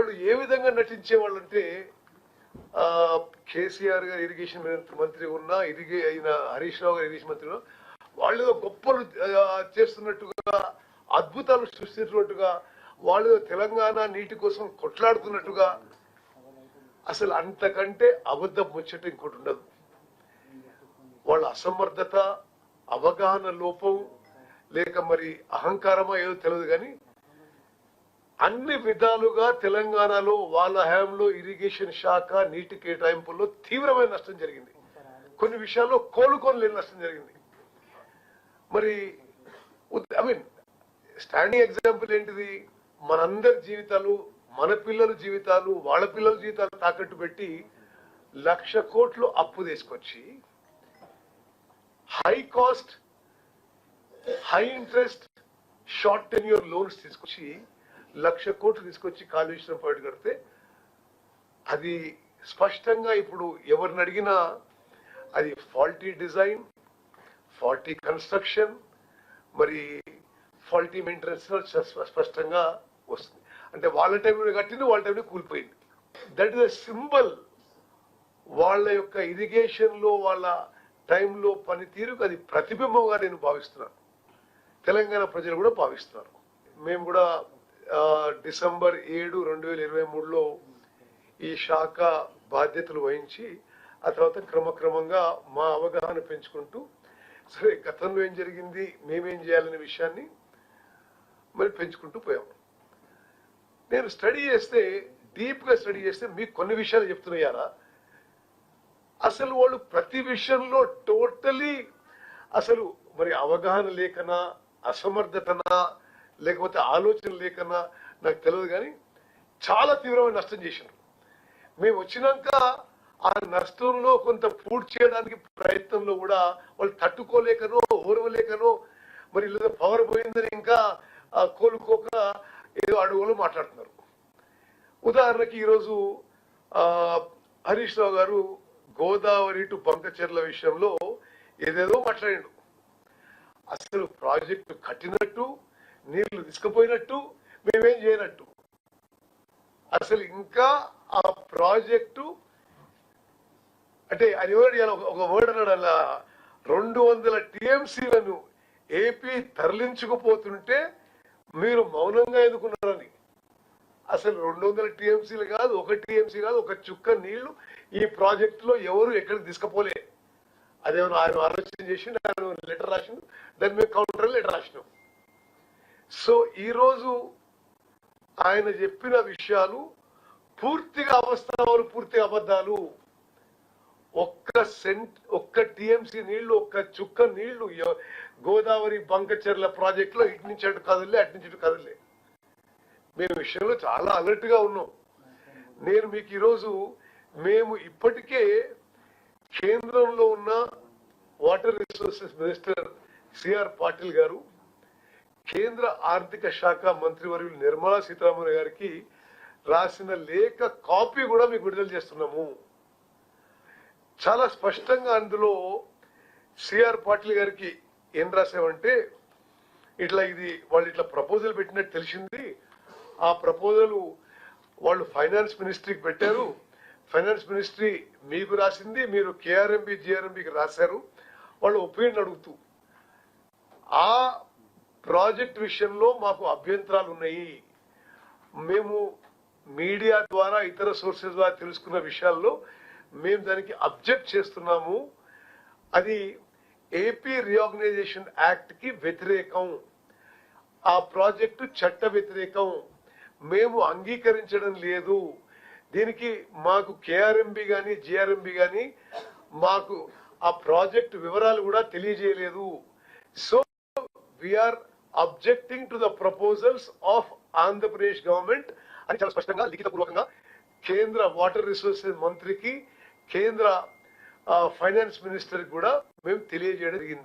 వాళ్ళు ఏ విధంగా నటించేవాళ్ళు అంటే కేసీఆర్ గారు ఇరిగేషన్ మంత్రి ఉన్నా అయిన హరీష్ రావు గారు ఇరిగేషన్ మంత్రి ఉన్నా వాళ్ళు గొప్పలు చేస్తున్నట్టుగా అద్భుతాలు సృష్టిస్తున్నట్టుగా వాళ్ళు తెలంగాణ నీటి కోసం కొట్లాడుతున్నట్టుగా అసలు అంతకంటే అబద్ధం ముచ్చట ఇంకోటి ఉండదు. వాళ్ళ అసమర్థత, అవగాహన లోపం, లేక మరి అహంకారమా ఏదో తెలియదు కానీ అన్ని విధాలుగా తెలంగాణలో వాళ్ళ హయాంలో ఇరిగేషన్ శాఖ నీటి కేటాయింపుల్లో తీవ్రమైన నష్టం జరిగింది. కొన్ని విషయాల్లో కోలుకొని లేని నష్టం జరిగింది. మరి స్టాండింగ్ ఎగ్జాంపుల్ ఏంటిది? మనందరి జీవితాలు, మన పిల్లల జీవితాలు, వాళ్ళ పిల్లల జీవితాలు తాకట్టు పెట్టి 1,00,000 కోట్లు అప్పు తీసుకొచ్చి high cost, high interest, short tenure loans తీసుకొచ్చి 1,00,000 కోట్లు తీసుకొచ్చి కాళేశ్వరం ప్రాజెక్టు కడితే అది స్పష్టంగా ఇప్పుడు ఎవరిని అడిగినా అది ఫాల్టీ డిజైన్, ఫాల్టీ కన్స్ట్రక్షన్, మరి ఫాల్టీ మెయింటెనెన్స్ స్పష్టంగా వస్తుంది. అంటే వాళ్ళ టైంలో కట్టింది వాళ్ళ టైంలో కూలిపోయింది. దట్ ఇస్ అ సింబల్ వాళ్ళ యొక్క ఇరిగేషన్ లో వాళ్ళ టైంలో పనితీరుకు అది ప్రతిబింబంగా నేను భావిస్తున్నాను. తెలంగాణ ప్రజలు కూడా భావిస్తున్నారు. మేము కూడా డిసెంబర్ 7, 2023లో ఈ శాఖ బాధ్యతలు వహించి ఆ తర్వాత క్రమక్రమంగా మా అవగాహన పెంచుకుంటూ సరే గతంలో ఏం జరిగింది, మేమేం చేయాలనే విషయాన్ని మరి పెంచుకుంటూ పోయాం. నేను స్టడీ చేస్తే, డీప్ గా స్టడీ చేస్తే మీకు కొన్ని విషయాలు చెప్తున్నాయారా, అసలు వాళ్ళు ప్రతి విషయంలో టోటలీ అసలు మరి అవగాహన లేకనా, అసమర్థతనా, లేకపోతే ఆలోచన లేకనా నాకు తెలియదు కానీ చాలా తీవ్రమైన నష్టం చేసినారు. మేము వచ్చినాక ఆ నష్టంలో కొంత పూర్తి చేయడానికి ప్రయత్నంలో కూడా వాళ్ళు తట్టుకోలేకనో ఓర్వలేకనో మరి లేదా పవర్ పోయిందని ఇంకా కోలుకోక ఏదో అడుగులు మాట్లాడుతున్నారు. ఉదాహరణకి ఈరోజు హరీష్ రావు గారు గోదావరి టు బంకచెర్ల విషయంలో ఏదేదో మాట్లాడాడు. అసలు ప్రాజెక్టు కట్టినట్టు, నీళ్లు తీసుకుపోయినట్టు, మేమేం చేయనట్టు. అసలు ఇంకా ఆ ప్రాజెక్టు అంటే అది ఒక వర్డ్ అన్నాడు, అలా 200 TMCలను ఏపీ తరలించుకుపోతుంటే మీరు మౌనంగా ఎదుకున్నారని. అసలు 200 TMCలు కాదు, 1 TMC కాదు, ఒక చుక్క నీళ్లు ఈ ప్రాజెక్టులో ఎవరు ఎక్కడికి తీసుకుపోలే. అదేమన్నా ఆయన ఆలోచన చేసి ఆయన లెటర్ రాసిండు, దాని మీద కౌంటర్ లెటర్ రాసినాం. సో ఈరోజు ఆయన చెప్పిన విషయాలు పూర్తిగా అవాస్తవాలు, పూర్తిగా అబద్ధాలు. ఒక్క TMC నీళ్లు, ఒక్క చుక్క నీళ్లు గోదావరి బంకచెర్ల ప్రాజెక్టులో ఇటు నుంచి అటు కదలే, అటు నుంచి ఇటు కదలే. మేము విషయంలో చాలా అలర్ట్ గా ఉన్నాం. నేను మీకు ఈరోజు మేము ఇప్పటికే కేంద్రంలో ఉన్న water resources minister CR Patil గారు, కేంద్ర ఆర్థిక శాఖ మంత్రివర్యులు నిర్మలా సీతారామన్ గారికి రాసిన లేఖ కాపీ కూడా మీకు విడుదల చేస్తున్నాము. చాలా స్పష్టంగా అందులో సిఆర్ పాటిల్ గారికి ఏం రాసామంటే, వాళ్ళు ఇట్లా ప్రపోజల్ పెట్టినట్టు తెలిసింది. ఆ ప్రపోజల్ వాళ్ళు ఫైనాన్స్ మినిస్ట్రీకి పెట్టారు, ఫైనాన్స్ మినిస్ట్రీ మీకు రాసింది, మీరు KRMB GRMBకి రాశారు. వాళ్ళు ఒపీనియన్ అడుగుతూ ఆ ప్రాజెక్ట్ విషయంలో మాకు అభ్యంతరాలు ఉన్నాయి, మేము మీడియా ద్వారా ఇతర సోర్సెస్ ద్వారా తెలుసుకున్న విషయాల్లో మేము దానికి అబ్జెక్ట్ చేస్తున్నాము, అది ఏపీ రీఆర్గనైజేషన్ యాక్ట్ కి వ్యతిరేకం, ఆ ప్రాజెక్టు చట్ట వ్యతిరేకం, మేము అంగీకరించడం లేదు, దీనికి మాకు KRMB గాని GRMB గాని మాకు ఆ ప్రాజెక్టు వివరాలు కూడా తెలియజేయలేదు. So we are objecting to the proposals of Andhra Pradesh government అని చాలా స్పష్టంగా లిఖితపూర్వకంగా కేంద్ర వాటర్ రిసోర్సెస్ మంత్రికి, కేంద్ర ఫైనాన్స్ మినిస్టర్ కూడా మేము తెలియజేయడం జరిగింది.